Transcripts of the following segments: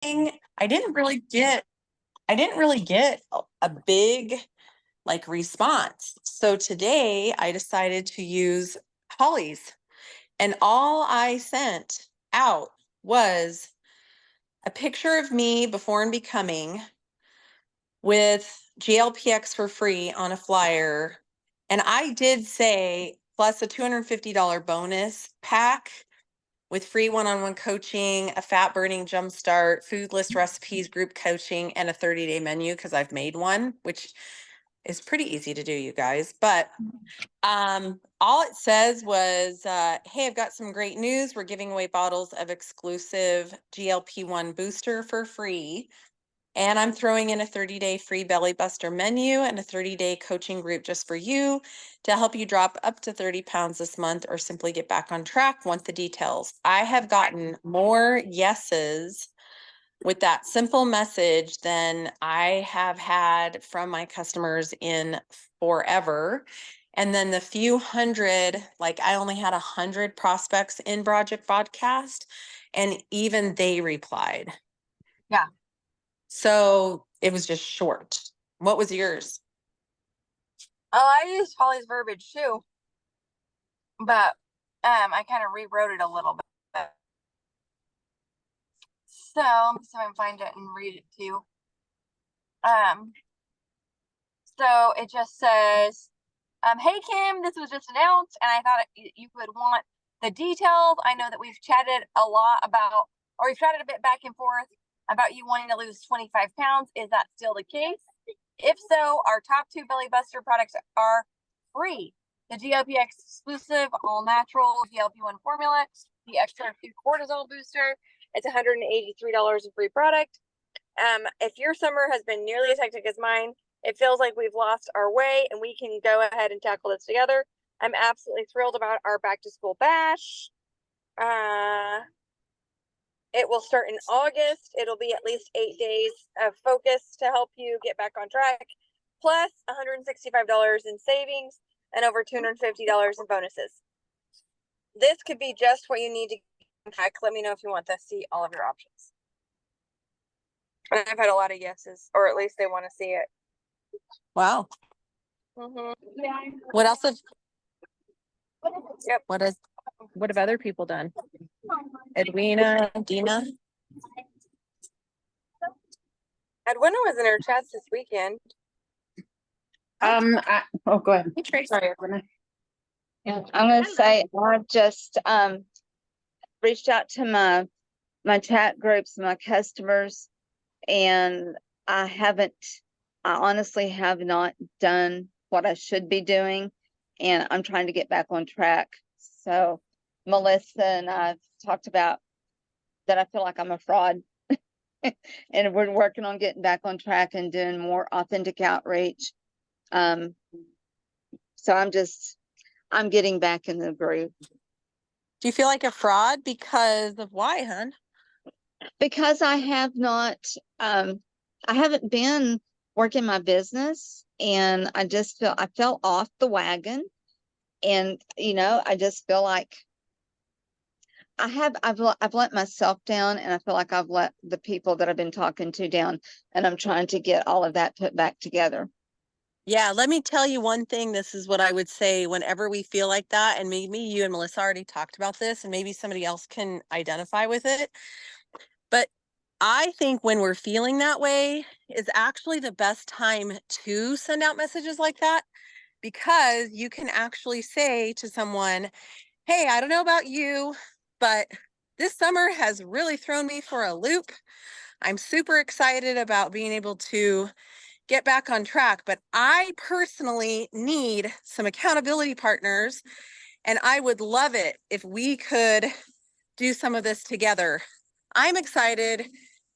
I didn't really get a big like response. So today I decided to use Holly's, and all I sent out was a picture of me before and becoming with GLPX for free on a flyer. And I did say plus a $250 bonus pack with free one-on-one coaching, a fat burning jumpstart, food list recipes, group coaching, and a 30-day menu, because I've made one, which is pretty easy to do, you guys. But all it says was, hey, I've got some great news. We're giving away bottles of exclusive GLP-1 booster for free. And I'm throwing in a 30-day free belly buster menu and a 30-day coaching group just for you to help you drop up to 30 pounds this month or simply get back on track. Want the details? I have gotten more yeses with that simple message than I have had from my customers in forever. And then the few hundred, like I only had 100 prospects in Project Podcast, and even they replied. Yeah. So it was just short. What was yours? Oh, I used Holly's verbiage too, but I kind of rewrote it a little bit. So let me see if I can find it and read it to you. So it just says, hey Kim, this was just announced, and I thought you would want the details. I know that we've chatted a lot about, or we've chatted a bit back and forth about you wanting to lose 25 pounds. Is that still the case? If so, our top 2 belly buster products are free. The GLPX exclusive all natural GLP-1 formula, the extra 2 cortisol booster. It's $183 a free product. If your summer has been nearly as hectic as mine, it feels like we've lost our way and we can go ahead and tackle this together. I'm absolutely thrilled about our back to school bash. It will start in August. It'll be at least 8 days of focus to help you get back on track, plus $165 in savings and over $250 in bonuses. This could be just what you need to get back. Let me know if you want to see all of your options. And I've had a lot of yeses, or at least they want to see it. Wow. Mm-hmm. What else have Yep. what have other people done? Edwina, Dina? Edwina was in her chats this weekend. Go ahead. Sorry, Edwina. Yeah, I'm gonna say I just reached out to my chat groups, my customers, and I honestly have not done what I should be doing, and I'm trying to get back on track. So Melissa and I've talked about that I feel like I'm a fraud. And we're working on getting back on track and doing more authentic outreach. So I'm getting back in the groove. Do you feel like a fraud because of why, hon? Because I haven't been working my business, and I fell off the wagon, and I just feel like I've let myself down, and I feel like I've let the people that I've been talking to down, and I'm trying to get all of that put back together. Yeah, let me tell you one thing. This is what I would say whenever we feel like that. And maybe you and Melissa already talked about this, and maybe somebody else can identify with it. But I think when we're feeling that way is actually the best time to send out messages like that, because you can actually say to someone, hey, I don't know about you, but this summer has really thrown me for a loop. I'm super excited about being able to get back on track, but I personally need some accountability partners, and I would love it if we could do some of this together. I'm excited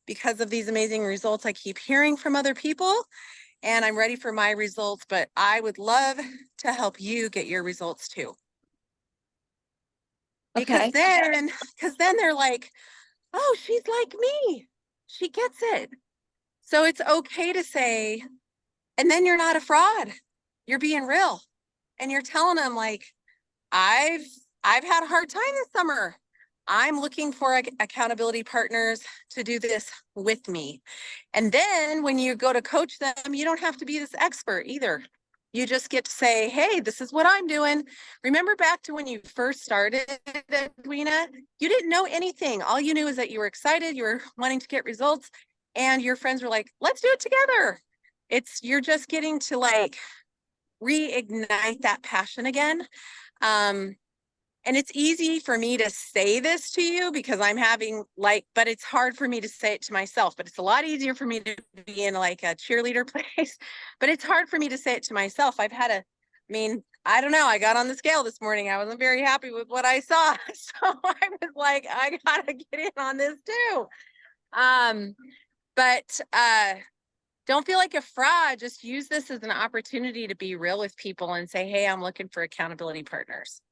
because of these amazing results I keep hearing from other people, and I'm ready for my results, but I would love to help you get your results too. Because then they're like, oh, she's like me. She gets it. So it's okay to say, and then you're not a fraud. You're being real. And you're telling them like, I've had a hard time this summer. I'm looking for accountability partners to do this with me. And then when you go to coach them, you don't have to be this expert either. You just get to say, hey, this is what I'm doing. Remember back to when you first started, Edwina, you didn't know anything. All you knew is that you were excited, you were wanting to get results, and your friends were like, let's do it together. You're just getting to like reignite that passion again. And it's easy for me to say this to you because I'm having but it's hard for me to say it to myself, but it's a lot easier for me to be in like a cheerleader place, but it's hard for me to say it to myself. I don't know. I got on the scale this morning. I wasn't very happy with what I saw. So I was like, I gotta get in on this too. But don't feel like a fraud. Just use this as an opportunity to be real with people and say, hey, I'm looking for accountability partners.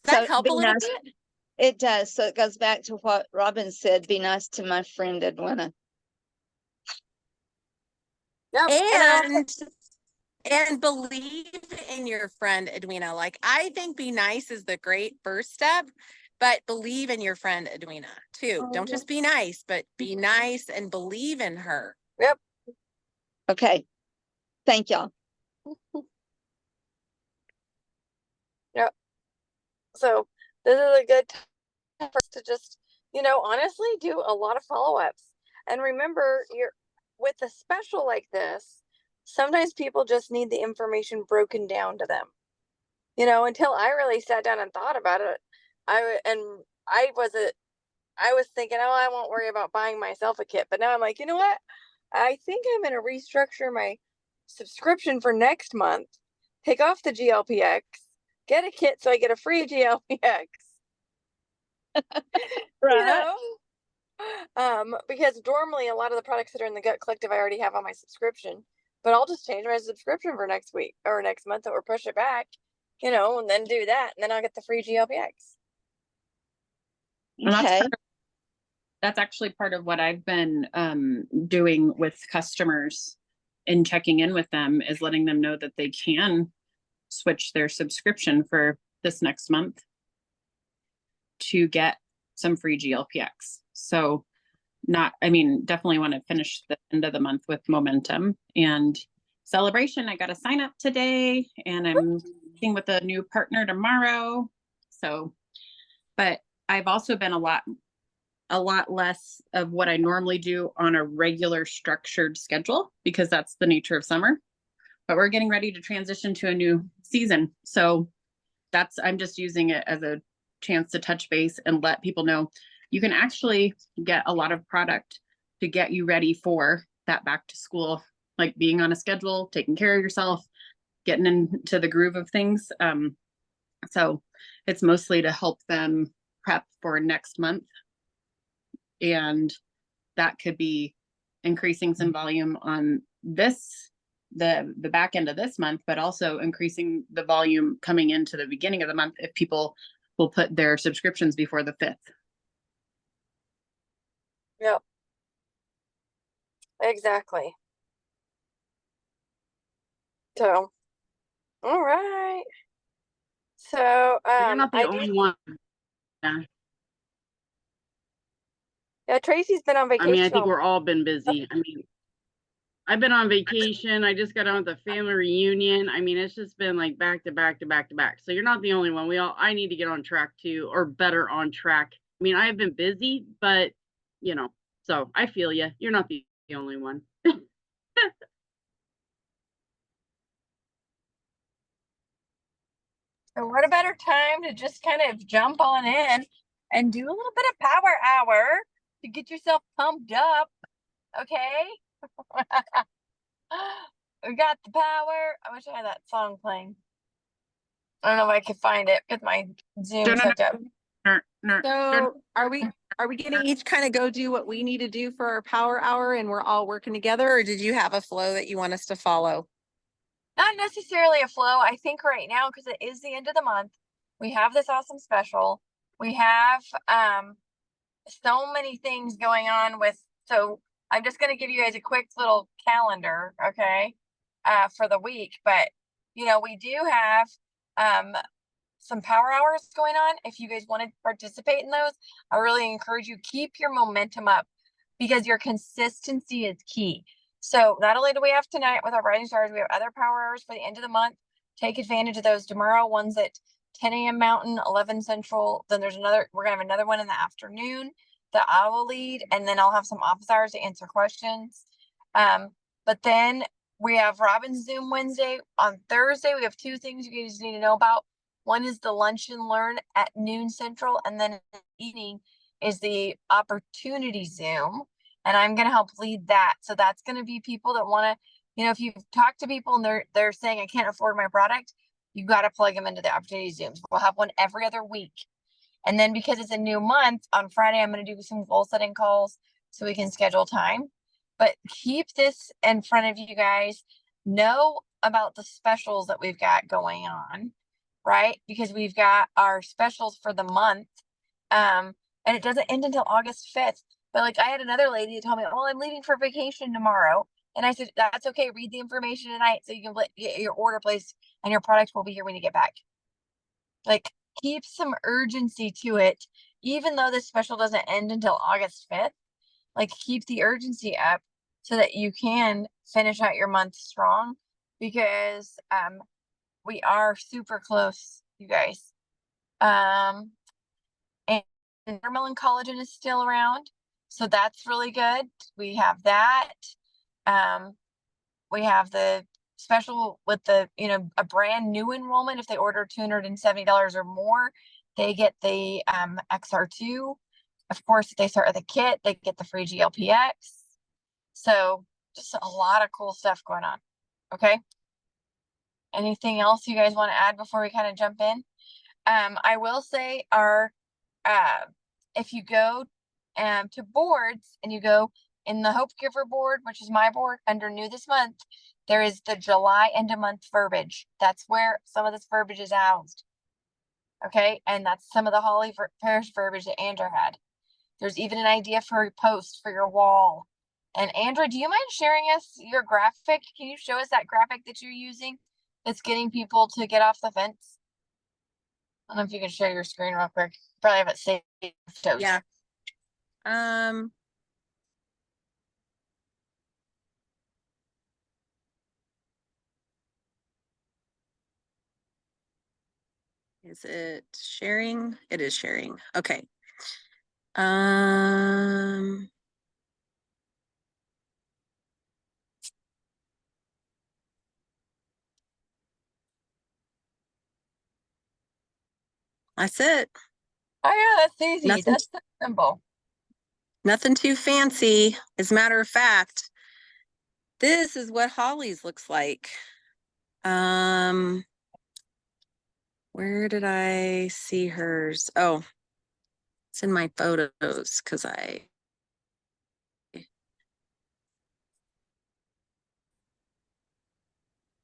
Does that help a little bit? It does. So it goes back to what Robin said, be nice to my friend Edwina. Yep. And believe in your friend Edwina. Like, I think be nice is the great first step, but believe in your friend Edwina too. Don't just be nice, but be nice and believe in her. Yep. Okay. Thank y'all. Yep. So this is a good time for us to just, honestly do a lot of follow-ups. And remember, with a special like this, sometimes people just need the information broken down to them. Until I really sat down and thought about it, I was thinking, oh, I won't worry about buying myself a kit. But now I'm like, you know what? I think I'm going to restructure my subscription for next month, take off the GLPX, get a kit so I get a free GLPX. Right. Because normally a lot of the products that are in the Gut Collective I already have on my subscription, but I'll just change my subscription for next week or next month or push it back, and then do that, and then I'll get the free GLPX. Okay. That's actually part of what I've been doing with customers and checking in with them, is letting them know that they can switch their subscription for this next month to get some free GLPX. So definitely want to finish the end of the month with momentum and celebration. I got to sign up today and I'm working with a new partner tomorrow. So, but I've also been a lot less of what I normally do on a regular structured schedule because that's the nature of summer, but we're getting ready to transition to a new season. So I'm just using it as a chance to touch base and let people know you can actually get a lot of product to get you ready for that back to school, like being on a schedule, taking care of yourself, getting into the groove of things. So it's mostly to help them prep for next month. And that could be increasing some volume on the back end of this month, but also increasing the volume coming into the beginning of the month if people will put their subscriptions before the 5th. Yep. Exactly. So, all right. So, You're not the only one. Yeah, Tracy's been on vacation. I think we're all been busy. I've been on vacation. I just got on with the family reunion. It's just been like back to back to back to back. So you're not the only one. I need to get on track too, or better on track. I have been busy, but so I feel you. You're not the only one. So what a better time to just kind of jump on in and do a little bit of power hour to get yourself pumped up. Okay. We got the power. I wish I had that song playing. I don't know if I could find it with my Zoom hooked up. So are we gonna each kind of go do what we need to do for our power hour and we're all working together, or did you have a flow that you want us to follow? Not necessarily a flow. I think right now, because it is the end of the month, we have this awesome special. We have so many things going on so I'm just going to give you guys a quick little calendar, okay, for the week. But we do have some power hours going on. If you guys want to participate in those, I really encourage you, keep your momentum up because your consistency is key. So not only do we have tonight with our Rising Stars, we have other power hours for the end of the month. Take advantage of those tomorrow. One's at 10 a.m. Mountain, 11 Central. Then there's we're gonna have another one in the afternoon that I will lead, and then I'll have some office hours to answer questions. But then we have Robin's Zoom Wednesday. On Thursday, we have two things you guys need to know about. One is the Lunch and Learn at noon Central, and then in the evening is the Opportunity Zoom, and I'm going to help lead that. So that's going to be people that want to, if you've talked to people and they're saying I can't afford my product, you got to plug them into the Opportunity Zooms. We'll have one every other week. And then because it's a new month, on Friday, I'm going to do some goal setting calls so we can schedule time. But keep this in front of you guys. Know about the specials that we've got going on, right? Because we've got our specials for the month. And it doesn't end until August 5th. But like I had another lady that told me, well, I'm leaving for vacation tomorrow. And I said, that's okay. Read the information tonight so you can get your order placed and your product will be here when you get back. Like, keep some urgency to it, even though this special doesn't end until August 5th. Like, keep the urgency up so that you can finish out your month strong, because we are super close, you guys. And watermelon collagen is still around, so that's really good. We have that. We have the special with the, a brand new enrollment. If they order $270 or more, they get the XR2. Of course, if they start with a kit, they get the free GLPX. So just a lot of cool stuff going on. Okay. Anything else you guys want to add before we kind of jump in? I will say if you go to boards and you go in the Hope Giver board, which is my board, under new this month, there is the July end of month verbiage. That's where some of this verbiage is housed. Okay. And that's some of the Holly Parish verbiage that Andrew had. There's even an idea for a post for your wall. And Andrew, do you mind sharing us your graphic? Can you show us that graphic that you're using that's getting people to get off the fence? I don't know if you can share your screen real quick. Probably have it saved. Yeah. Is it sharing? It is sharing. Okay. That's it. Oh yeah, that's easy. Nothing, That's simple. nothing too fancy. As a matter of fact, this is what Holly's looks like. Where did I see hers? Oh, it's in my photos because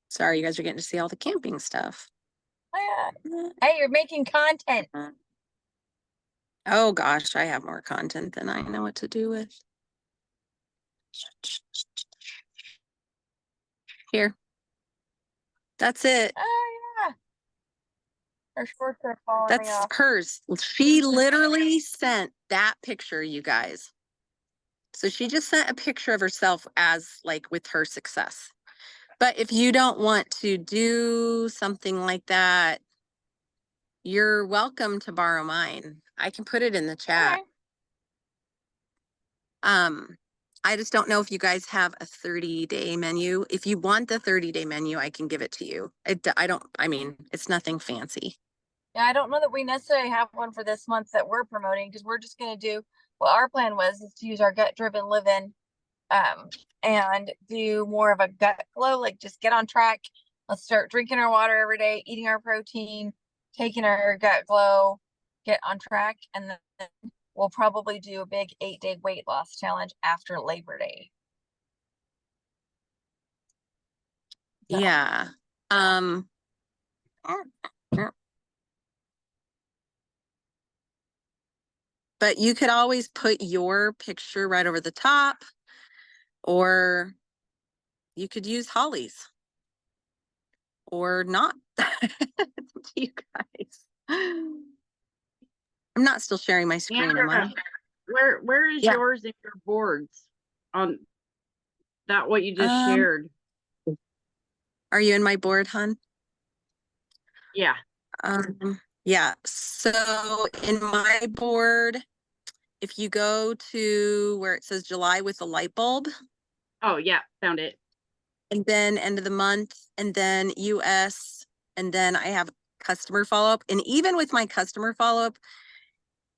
sorry, you guys are getting to see all the camping stuff. Oh, yeah. Hey, you're making content. Oh gosh, I have more content than I know what to do with. Here. That's it. Oh yeah. Her shorts are falling That's off. hers. She literally sent that picture, you guys. So she just sent a picture of herself as like with her success. But if you don't want to do something like that, you're welcome to borrow mine. I can put it in the chat. Okay. I just don't know if you guys have a 30-day menu. If you want the 30-day menu, I can give it to you. I mean, it's nothing fancy. Yeah, I don't know that we necessarily have one for this month that we're promoting, because we're just going to do what our plan was, is to use our gut driven live-in and do more of a gut glow, like just get on track. Let's start drinking our water every day, eating our protein, taking our gut glow, get on track. And then we'll probably do a big 8-day weight loss challenge after Labor Day. So. Yeah. But you could always put your picture right over the top, or you could use Holly's or not It's up to you guys. I'm not still sharing my screen, am I? Where is Yeah. yours in your boards on that what you just Um, shared? Are you in my board, hun? Yeah. Yeah. So in my board, if you go to where it says July with the light bulb, Oh yeah, found it. and then end of the month, and then US, and then I have customer follow-up. And even with my customer follow-up,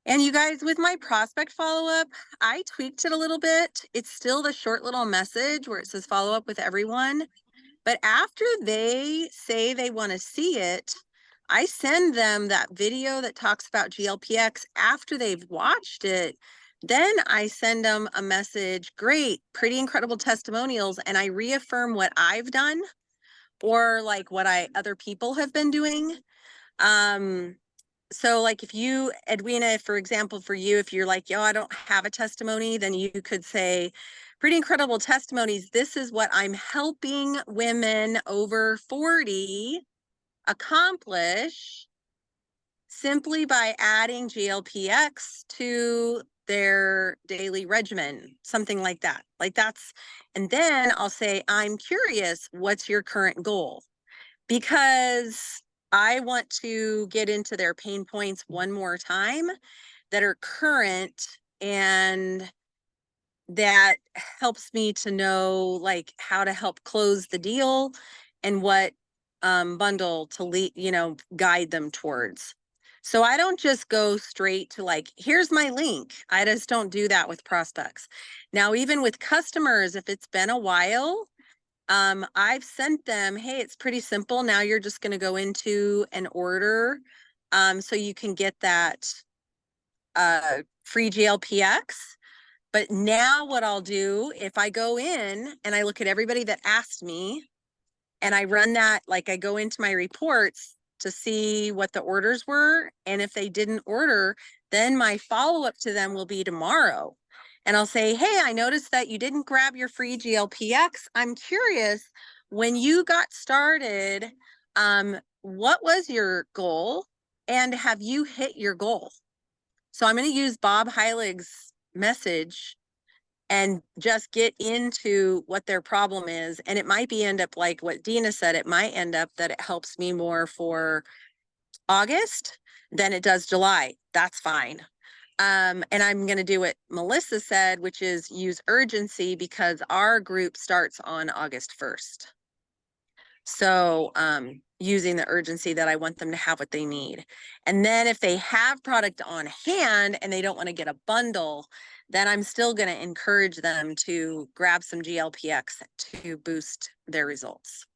and you guys, with my prospect follow-up, I tweaked it a little bit. It's still the short little message where it says follow up with everyone. But after they say they want to see it, I send them that video that talks about GLPX after they've watched it. Then I send them a message, great, pretty incredible testimonials, and I reaffirm what I've done or like what other people have been doing. So like if you, Edwina, for example, for you, if you're like, yo, I don't have a testimony, then you could say, pretty incredible testimonies. This is what I'm helping women over 40 accomplish simply by adding GLPX to their daily regimen, something like that. Like that's, and then I'll say, I'm curious, what's your current goal? Because I want to get into their pain points one more time that are current, and that helps me to know like how to help close the deal and what bundle to lead, guide them towards. So I don't just go straight to like, here's my link. I just don't do that with prospects. Now, even with customers, if it's been a while, I've sent them, hey, it's pretty simple. Now you're just going to go into an order. So you can get that free GLPX. But now what I'll do, if I go in and I look at everybody that asked me and I run that, like I go into my reports to see what the orders were. And if they didn't order, then my follow-up to them will be tomorrow. And I'll say, hey, I noticed that you didn't grab your free GLPX. I'm curious, when you got started, what was your goal? And have you hit your goal? So I'm going to use Bob Heilig's message and just get into what their problem is. And it might be end up like what Dina said, it might end up that it helps me more for August than it does July. That's fine. And I'm going to do what Melissa said, which is use urgency because our group starts on August 1st. So using the urgency that I want them to have what they need. And then if they have product on hand and they don't want to get a bundle, then I'm still going to encourage them to grab some GLPX to boost their results.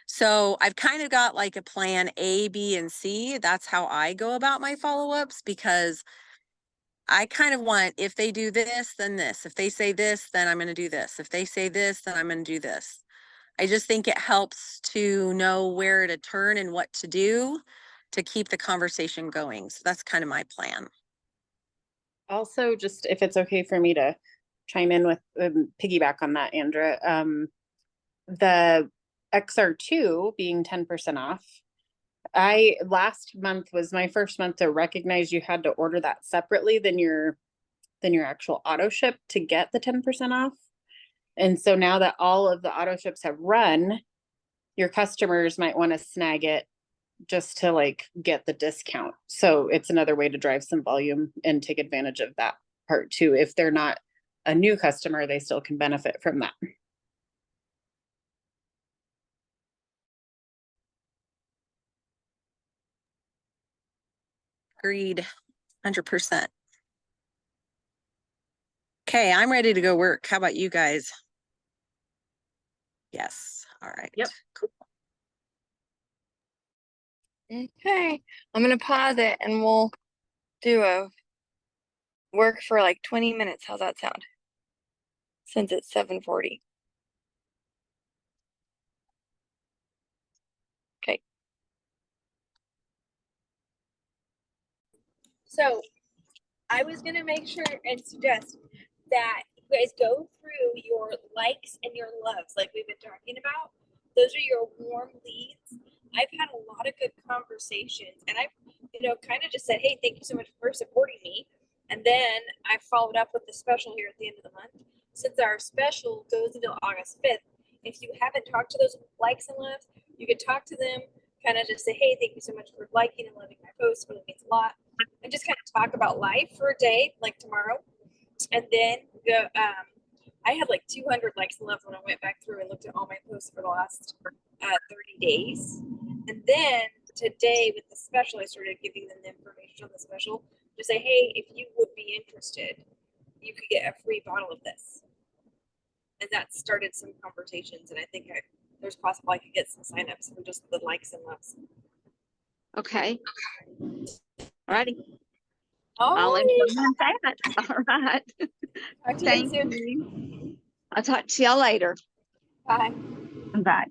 So I've kind of got like a plan A, B, and C. That's how I go about my follow-ups because I kind of want, if they do this, then this. If they say this, then I'm going to do this. If they say this, then I'm going to do this. I just think it helps to know where to turn and what to do to keep the conversation going. So that's kind of my plan. Also, just if it's okay for me to chime in with piggyback on that, Andrea, the XR2 being 10% off. Last month was my first month to recognize you had to order that separately than your actual auto ship to get the 10% off. And so now that all of the auto ships have run, your customers might want to snag it just to like get the discount. So it's another way to drive some volume and take advantage of that part too. If they're not a new customer, they still can benefit from that. Agreed, 100%. Okay, I'm ready to go work. How about you guys? Yes. All right. Yep. Cool. Okay, I'm gonna pause it and we'll do a work for like 20 minutes. How's that sound? Since it's 7:40. Okay. So I was gonna make sure and suggest that you guys go through your likes and your loves like we've been talking about. Those are your warm leads. I've had a lot of good conversations, and I've, kind of just said, hey, thank you so much for supporting me. And then I followed up with the special here at the end of the month. Since our special goes until August 5th, if you haven't talked to those likes and loves, you can talk to them, kind of just say, hey, thank you so much for liking and loving my post. It really means a lot. And just kind of talk about life for a day, like tomorrow. And then I had like 200 likes and loves when I went back through and looked at all my posts for the last 30 days. And then today with the special, I started giving them the information on the special to say, hey, if you would be interested, you could get a free bottle of this. And that started some conversations. And I think there's possible I could get some signups for just the likes and loves. Okay. Alrighty. I'll implement that. All right. talk to you Thank soon. you. I'll talk to y'all later. Bye. Bye.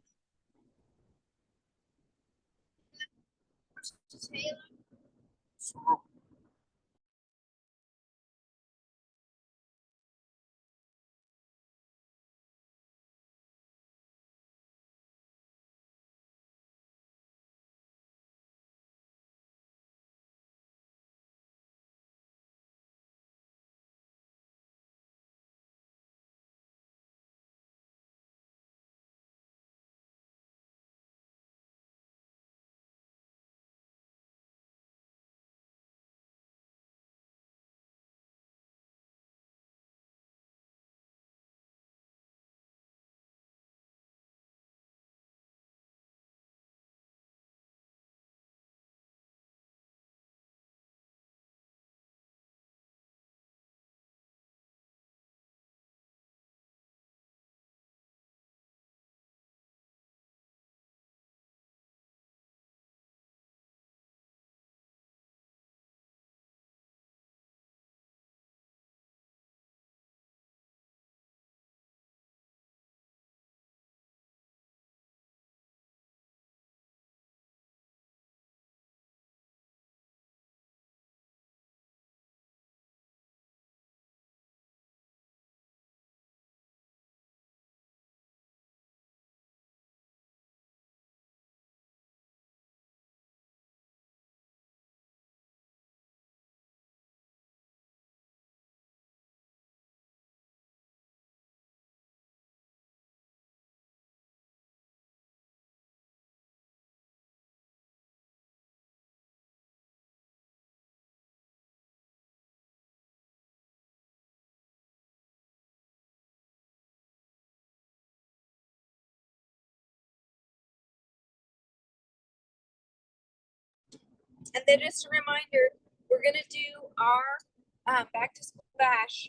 And then just a reminder, we're gonna do our back to school bash.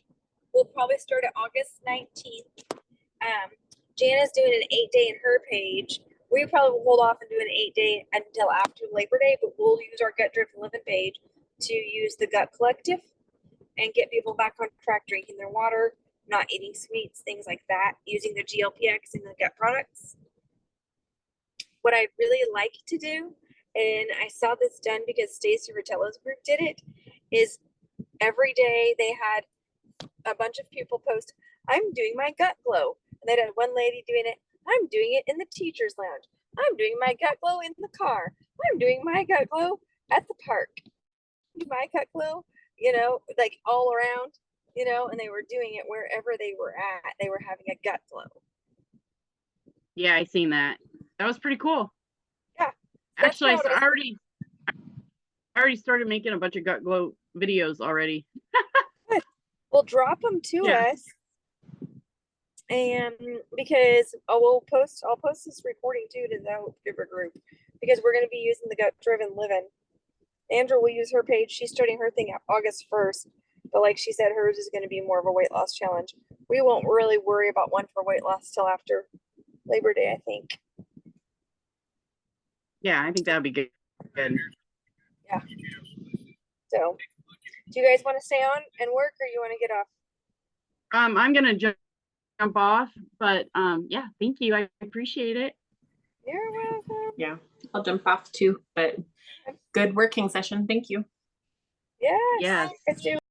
We'll probably start at August 19th. Jana's doing an 8-day in her page. We probably will hold off and do an 8-day until after Labor Day, but we'll use our Gut Driven Living page to use the Gut Collective and get people back on track, drinking their water, not eating sweets, things like that, using the GLPX and the gut products. What I really like to do, and I saw this done because Stacey Rotell's group did it, is every day they had a bunch of people post, I'm doing my gut glow. And they had one lady doing it, I'm doing it in the teacher's lounge. I'm doing my gut glow in the car. I'm doing my gut glow at the park. My gut glow, like all around, and they were doing it wherever they were at. They were having a gut glow. Yeah, I seen that. That was pretty cool. Yeah. Actually, I already started making a bunch of gut glow videos already. Well, drop them to us. And because I'll post this recording too to the Hope Giver group, because we're going to be using the Gut Driven Living. Andrew will use her page. She's starting her thing August 1st, but like she said, hers is going to be more of a weight loss challenge. We won't really worry about one for weight loss till after Labor Day, I think. Yeah, I think that would be good. Yeah. So, do you guys want to stay on and work, or you want to get off? I'm gonna jump off, but yeah, thank you. I appreciate it. You're welcome. Yeah, I'll jump off too, but good working session. Thank you. Yes. Yes. Let's do